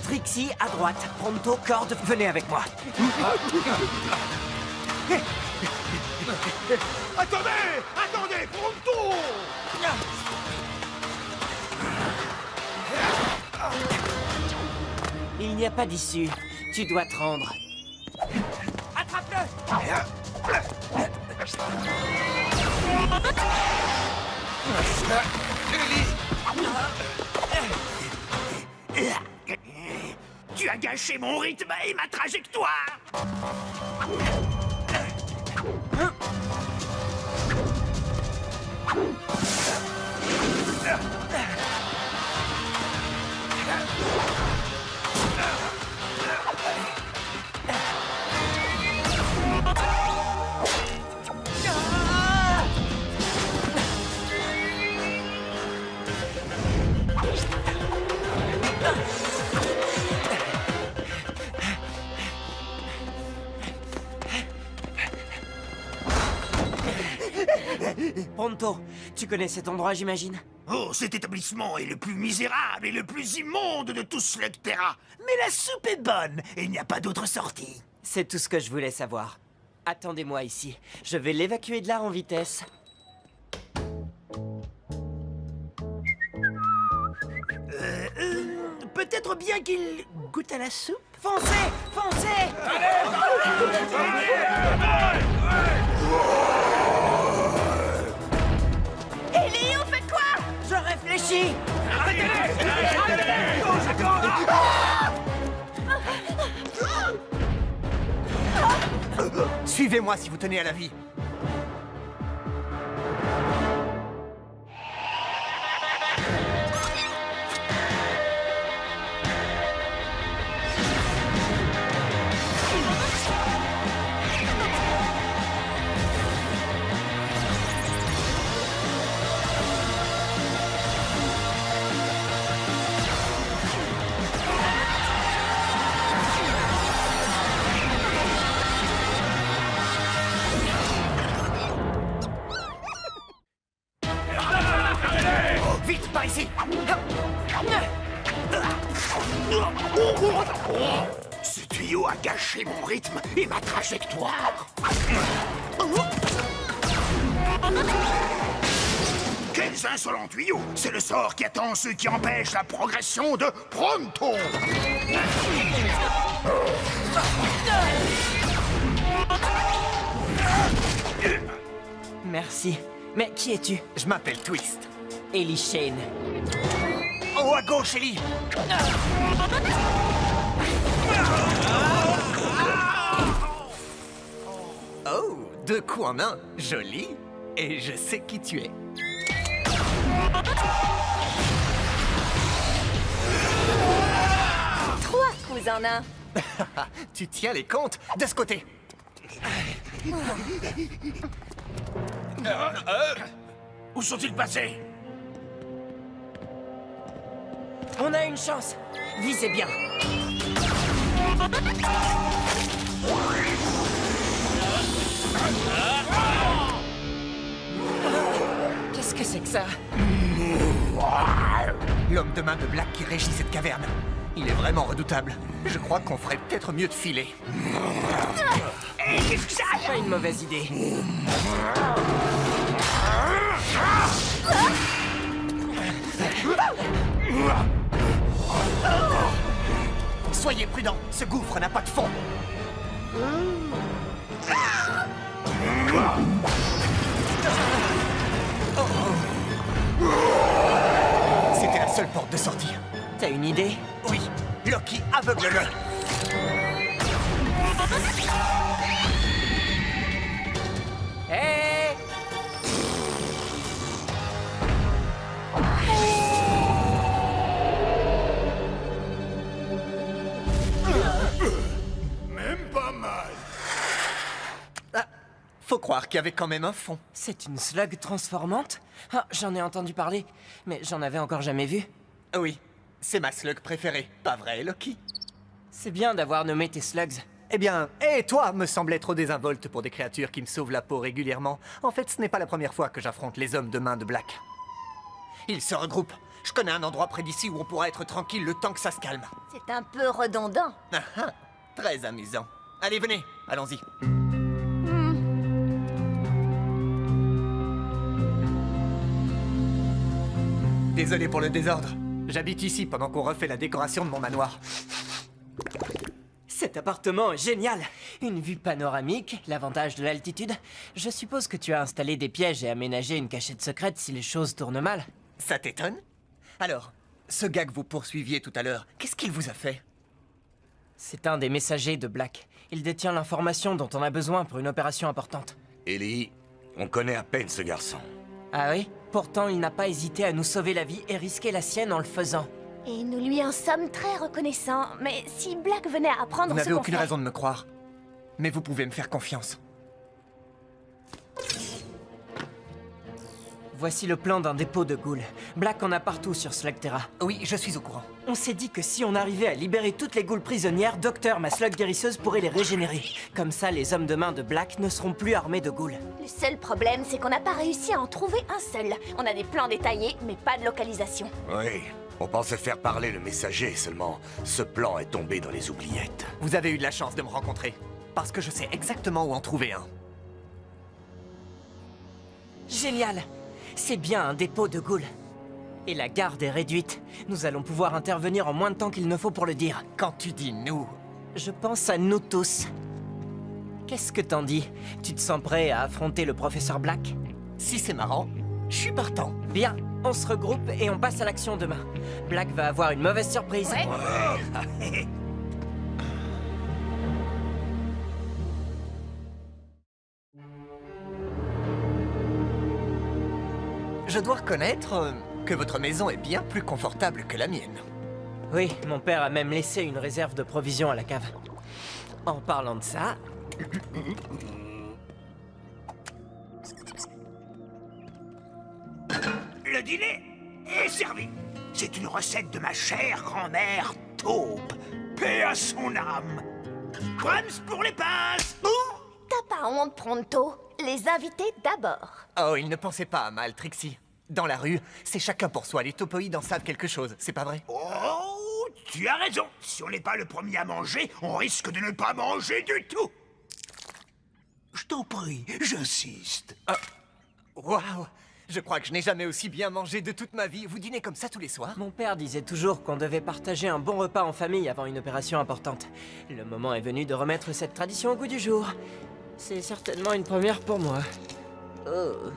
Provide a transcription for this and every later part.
Trixie, à droite. Pronto, Corde, venez avec moi. Attendez! Attendez! Pronto! Il n'y a pas d'issue. Tu dois te rendre. Attrape-le! Tu as gâché mon rythme et ma trajectoire! Pronto, tu connais cet endroit, j'imagine? Oh, cet établissement est le plus misérable et le plus immonde de tout Slugterra. Mais la soupe est bonne et il n'y a pas d'autre sortie. C'est tout ce que je voulais savoir. Attendez-moi ici. Je vais l'évacuer de là en vitesse. Peut-être bien qu'il goûte à la soupe. Foncez! Foncez! Ellie, on fait quoi? Je réfléchis! Suivez-moi si vous tenez à la vie. Vite, par ici! Ce tuyau a gâché mon rythme et ma trajectoire. Quels insolents tuyaux! C'est le sort qui attend ceux qui empêchent la progression de Pronto! Merci. Mais qui es-tu? Je m'appelle Twist. Ellie Shane. En haut à gauche, Ellie. Oh, 2 coups en un. Joli. Et je sais qui tu es. Trois coups en un. Tu tiens les comptes de ce côté. Où sont-ils passés? On a une chance. Visez bien. Qu'est-ce que c'est que ça? L'homme de main de Black qui régit cette caverne. Il est vraiment redoutable. Je crois qu'on ferait peut-être mieux de filer. Qu'est-ce que ça? Pas une mauvaise idée. Soyez prudents, ce gouffre n'a pas de fond. C'était la seule porte de sortie. T'as une idée? Oui, Loki, aveugle-le. Hé! Même pas mal. Ah, faut croire qu'il y avait quand même un fond. C'est une slug transformante? Ah, j'en ai entendu parler, mais j'en avais encore jamais vu. Oui, c'est ma slug préférée. Pas vrai, Loki? C'est bien d'avoir nommé tes slugs. Eh bien, et toi me semblais trop désinvolte pour des créatures qui me sauvent la peau régulièrement. En fait, ce n'est pas la première fois que j'affronte les hommes de main de Black. Ils se regroupent. Je connais un endroit près d'ici où on pourra être tranquille le temps que ça se calme. C'est un peu redondant. Ah ah, très amusant. Allez, venez, allons-y. Désolé pour le désordre. J'habite ici pendant qu'on refait la décoration de mon manoir. Cet appartement est génial. Une vue panoramique, l'avantage de l'altitude. Je suppose que tu as installé des pièges et aménagé une cachette secrète si les choses tournent mal. Ça t'étonne? Alors, ce gars que vous poursuiviez tout à l'heure, qu'est-ce qu'il vous a fait? C'est un des messagers de Black. Il détient l'information dont on a besoin pour une opération importante. Ellie, on connaît à peine ce garçon. Ah oui? Pourtant, il n'a pas hésité à nous sauver la vie et risquer la sienne en le faisant. Et nous lui en sommes très reconnaissants. Mais si Black venait à apprendre Vous ce n'avez qu'on aucune fait... raison de me croire. Mais vous pouvez me faire confiance. Voici le plan d'un dépôt de ghouls. Black en a partout sur Slugterra. Oui, je suis au courant. On s'est dit que si on arrivait à libérer toutes les ghouls prisonnières, Docteur, ma slug guérisseuse, pourrait les régénérer. Comme ça, les hommes de main de Black ne seront plus armés de ghouls. Le seul problème, c'est qu'on n'a pas réussi à en trouver un seul. On a des plans détaillés, mais pas de localisation. Oui, on pensait faire parler le messager, seulement ce plan est tombé dans les oubliettes. Vous avez eu de la chance de me rencontrer. Parce que je sais exactement où en trouver un. Génial! C'est bien un dépôt de ghouls. Et la garde est réduite. Nous allons pouvoir intervenir en moins de temps qu'il ne faut pour le dire. Quand tu dis nous... Je pense à nous tous. Qu'est-ce que t'en dis? Tu te sens prêt à affronter le professeur Black? Si c'est marrant, je suis partant. Bien, on se regroupe et on passe à l'action demain. Black va avoir une mauvaise surprise. Ouais. Je dois reconnaître que votre maison est bien plus confortable que la mienne. Oui, mon père a même laissé une réserve de provisions à la cave. En parlant de ça... Le dîner est servi. C'est une recette de ma chère grand-mère Taube. Paix à son âme. Brahms pour les pinces. T'as pas honte, Pronto? Les invités d'abord. Oh, il ne pensait pas à mal, Trixie. Dans la rue, c'est chacun pour soi. Les topoïdes en savent quelque chose, c'est pas vrai? Oh, tu as raison. Si on n'est pas le premier à manger, on risque de ne pas manger du tout. Je t'en prie, j'insiste. Waouh! Je crois que je n'ai jamais aussi bien mangé de toute ma vie. Vous dînez comme ça tous les soirs? Mon père disait toujours qu'on devait partager un bon repas en famille avant une opération importante. Le moment est venu de remettre cette tradition au goût du jour. C'est certainement une première pour moi. Oh.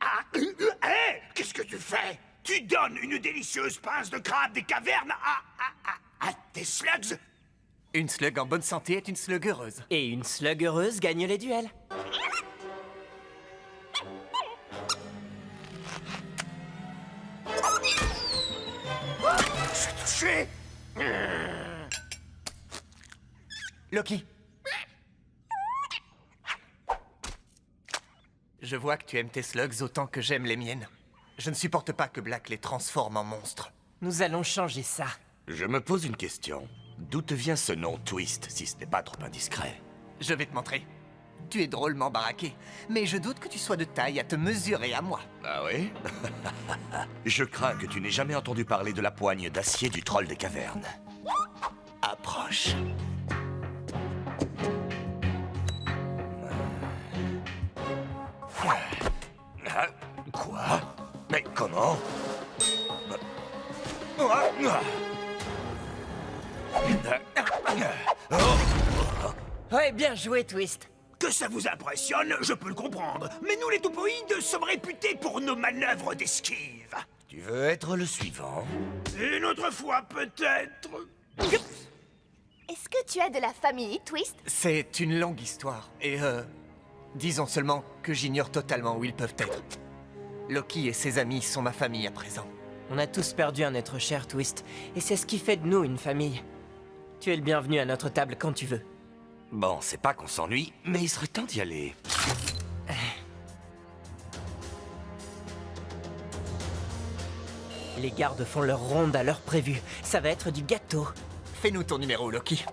Ah, hé, qu'est-ce que tu fais? Tu donnes une délicieuse pince de crabe des cavernes à tes slugs? Une slug en bonne santé est une slug heureuse. Et une slug heureuse gagne les duels. C'est touché. Loki. Je vois que tu aimes tes slugs autant que j'aime les miennes. Je ne supporte pas que Black les transforme en monstres. Nous allons changer ça. Je me pose une question. D'où te vient ce nom Twist, si ce n'est pas trop indiscret? Je vais te montrer. Tu es drôlement baraqué, mais je doute que tu sois de taille à te mesurer à moi. Ah oui? Je crains que tu n'aies jamais entendu parler de la poigne d'acier du troll des cavernes. Approche. Quoi? Mais comment? Ouais, bien joué, Twist. Que ça vous impressionne, je peux le comprendre. Mais nous, les topoïdes, sommes réputés pour nos manœuvres d'esquive. Tu veux être le suivant? Une autre fois, peut-être. Est-ce que tu as de la famille, Twist? C'est une longue histoire, et disons seulement que j'ignore totalement où ils peuvent être. Loki et ses amis sont ma famille à présent. On a tous perdu un être cher, Twist. Et c'est ce qui fait de nous une famille. Tu es le bienvenu à notre table quand tu veux. Bon, c'est pas qu'on s'ennuie, mais il serait temps d'y aller. Les gardes font leur ronde à l'heure prévue. Ça va être du gâteau. Fais-nous ton numéro, Loki.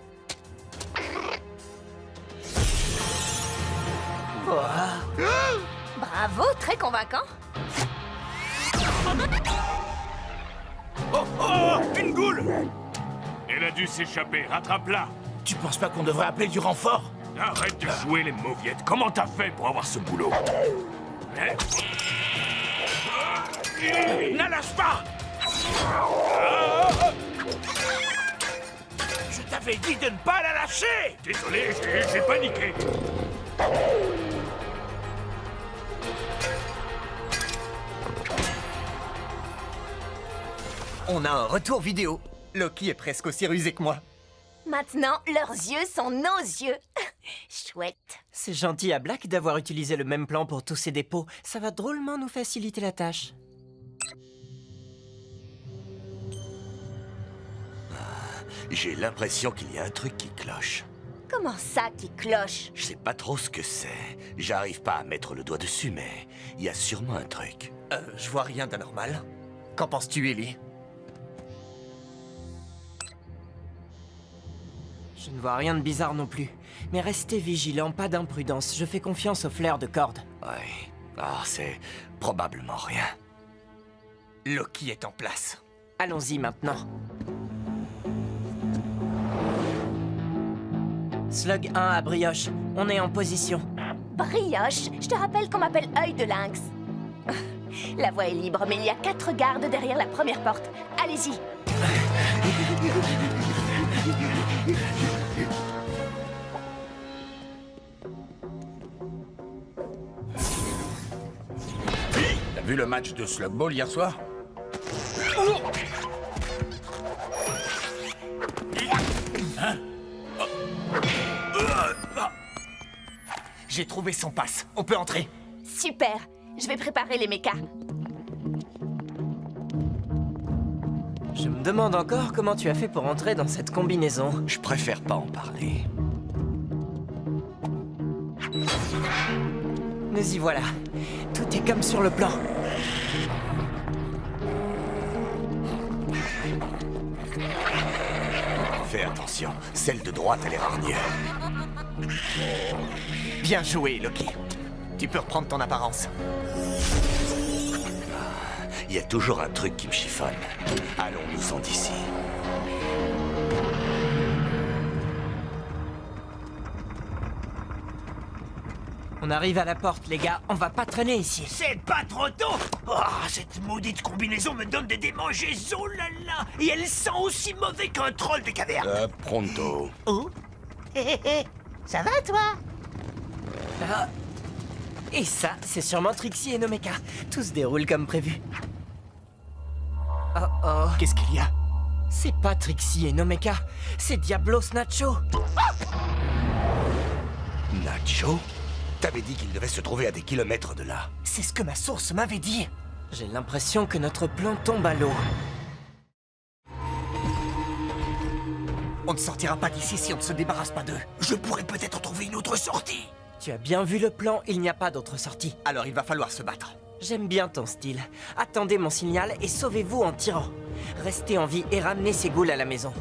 Bravo, très convaincant. Oh, oh, une goule! Elle a dû s'échapper, rattrape-la. Tu penses pas qu'on devrait appeler du renfort? Arrête de jouer les mauviettes. Comment t'as fait pour avoir ce boulot? Ne lâche pas! Je t'avais dit de ne pas la lâcher! Désolé, j'ai paniqué. On a un retour vidéo. Loki est presque aussi rusé que moi. Maintenant, leurs yeux sont nos yeux. Chouette. C'est gentil à Black d'avoir utilisé le même plan pour tous ces dépôts. Ça va drôlement nous faciliter la tâche. J'ai l'impression qu'il y a un truc qui cloche. Comment ça qui cloche? Je sais pas trop ce que c'est. J'arrive pas à mettre le doigt dessus, mais il y a sûrement un truc. Je vois rien d'anormal. Qu'en penses-tu, Ellie? Je ne vois rien de bizarre non plus. Mais restez vigilants, pas d'imprudence. Je fais confiance au flair de corde. Ouais. Ah, c'est probablement rien. Loki est en place. Allons-y maintenant. Slug 1 à Brioche. On est en position. Brioche, je te rappelle qu'on m'appelle œil de lynx. La voie est libre, mais il y a 4 gardes derrière la première porte. Allez-y. T'as vu le match de Slug Ball hier soir? J'ai trouvé son passe. On peut entrer. Super. Je vais préparer les mechas. Je me demande encore comment tu as fait pour entrer dans cette combinaison. Je préfère pas en parler. Nous y voilà. Tout est comme sur le plan. Fais attention, celle de droite a l'air hargneux. Bien joué, Loki. Tu peux reprendre ton apparence. Il y a toujours un truc qui me chiffonne. Allons-nous-en d'ici. On arrive à la porte, les gars. On va pas traîner ici. C'est pas trop tôt! Oh, cette maudite combinaison me donne des démangeaisons, là là! Et elle sent aussi mauvais qu'un troll de caverne! Pronto. Oh? Hé, hé, hé! Ça va, toi? Ah. Et ça, c'est sûrement Trixie et Nomeka. Tout se déroule comme prévu. Oh oh. Qu'est-ce qu'il y a? C'est pas Trixie et Nomeka. C'est Diablos Nacho. Nacho? T'avais dit qu'il devait se trouver à des kilomètres de là. C'est ce que ma source m'avait dit. J'ai l'impression que notre plan tombe à l'eau. On ne sortira pas d'ici si on ne se débarrasse pas d'eux. Je pourrais peut-être trouver une autre sortie! Tu as bien vu le plan, il n'y a pas d'autre sortie. Alors il va falloir se battre. J'aime bien ton style. Attendez mon signal et sauvez-vous en tirant. Restez en vie et ramenez ces ghouls à la maison.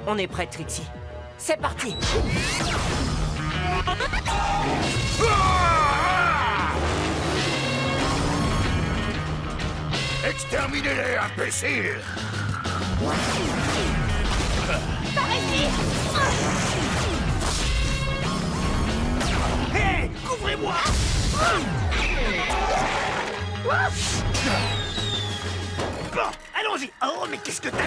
On est prêt, Trixie. C'est parti! Exterminez-les, imbéciles! Par ici. Hé! Couvrez-moi! Bon, allons-y! Oh, mais qu'est-ce que t'as fait?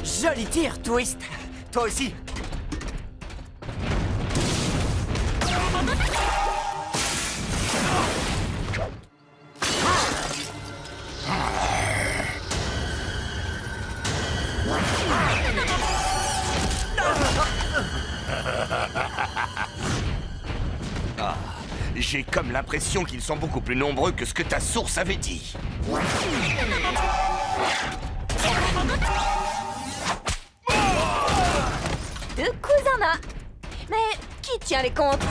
Joli tir, Twist! Toi aussi. J'ai comme l'impression qu'ils sont beaucoup plus nombreux que ce que ta source avait dit. Deux coups en un. Mais qui tient les comptes?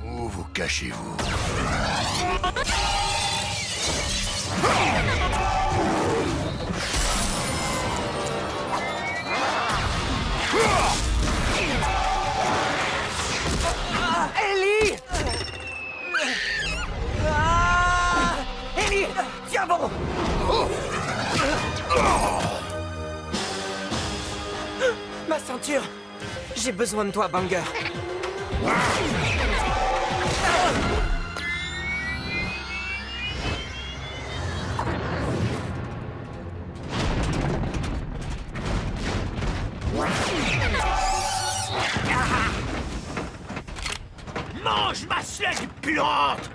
Où vous cachez-vous? Ellie! Ellie! Tiens bon! Ma ceinture! J'ai besoin de toi, Banger. Mange ma slug puante!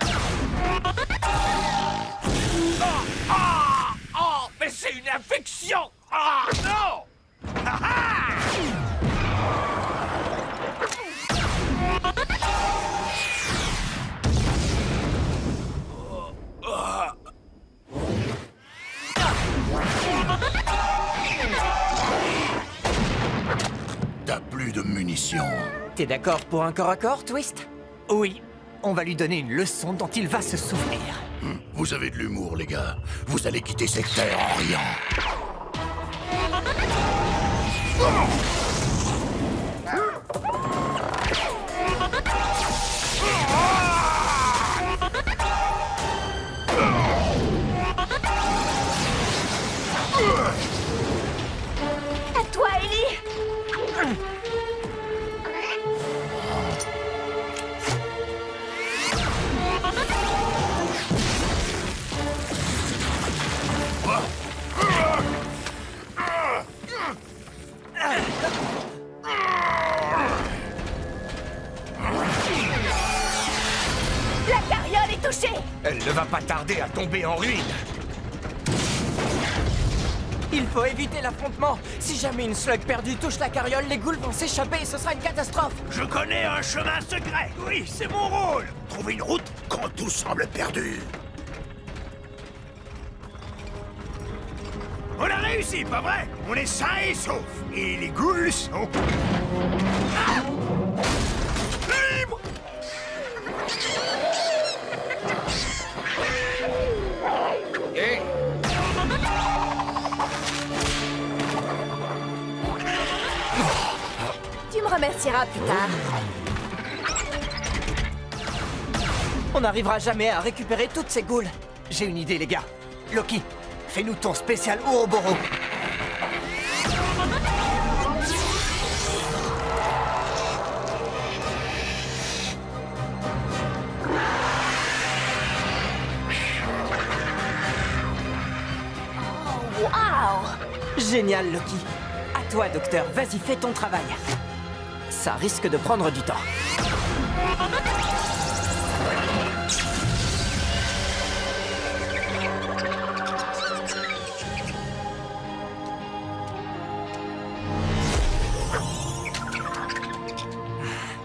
Oh, mais c'est une infection! Ah, non! T'as plus de munitions. T'es d'accord pour un corps à corps, Twist? Oui, on va lui donner une leçon dont il va se souvenir. Vous avez de l'humour, les gars. Vous allez quitter cette terre en riant. À toi, Ellie. La carriole est touchée. Elle ne va pas tarder à tomber en ruine. Il faut éviter l'affrontement. Si jamais une slug perdue touche la carriole, les ghouls vont s'échapper et ce sera une catastrophe. Je connais un chemin secret. Oui, c'est mon rôle. Trouver une route quand tout semble perdu. On a réussi, pas vrai? On est sains et saufs. Et les ghouls sont... libres! Tu me remercieras plus tard. On n'arrivera jamais à récupérer toutes ces ghouls. J'ai une idée, les gars. Loki, fais-nous ton spécial Ouroboros. Waouh! Génial, Loki. À toi, docteur. Vas-y, fais ton travail. Ça risque de prendre du temps.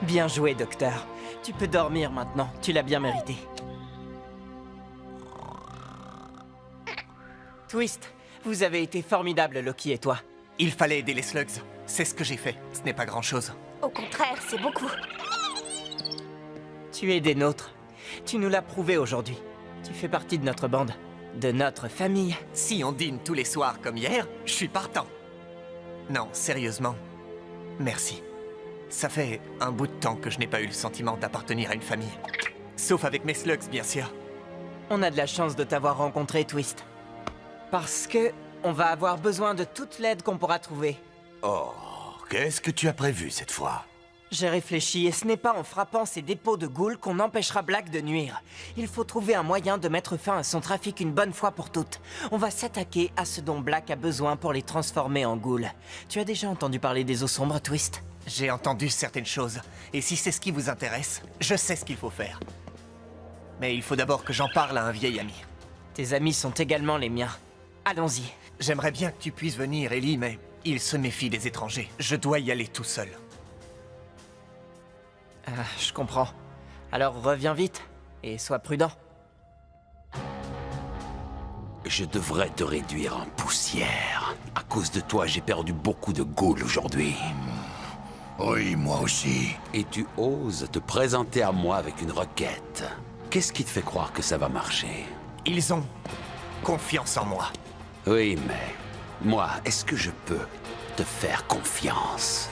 Bien joué, docteur. Tu peux dormir maintenant. Tu l'as bien mérité. Twist, vous avez été formidable, Loki et toi. Il fallait aider les slugs. C'est ce que j'ai fait. Ce n'est pas grand-chose. Au contraire, c'est beaucoup. Tu es des nôtres. Tu nous l'as prouvé aujourd'hui. Tu fais partie de notre bande, de notre famille. Si on dîne tous les soirs comme hier, je suis partant. Non, sérieusement, merci. Ça fait un bout de temps que je n'ai pas eu le sentiment d'appartenir à une famille. Sauf avec mes slugs, bien sûr. On a de la chance de t'avoir rencontré, Twist. Parce que on va avoir besoin de toute l'aide qu'on pourra trouver. Oh, qu'est-ce que tu as prévu cette fois? J'ai réfléchi et ce n'est pas en frappant ces dépôts de ghouls qu'on empêchera Black de nuire. Il faut trouver un moyen de mettre fin à son trafic une bonne fois pour toutes. On va s'attaquer à ce dont Black a besoin pour les transformer en ghouls. Tu as déjà entendu parler des eaux sombres, Twist? J'ai entendu certaines choses, et si c'est ce qui vous intéresse, je sais ce qu'il faut faire. Mais il faut d'abord que j'en parle à un vieil ami. Tes amis sont également les miens. Allons-y. J'aimerais bien que tu puisses venir, Ellie, mais Il se méfie des étrangers. Je dois y aller tout seul. Je comprends. Alors reviens vite, et sois prudent. Je devrais te réduire en poussière. À cause de toi, j'ai perdu beaucoup de ghouls aujourd'hui. Oui, moi aussi. Et tu oses te présenter à moi avec une requête. Qu'est-ce qui te fait croire que ça va marcher? Ils ont confiance en moi. Oui, mais... moi, est-ce que je peux te faire confiance?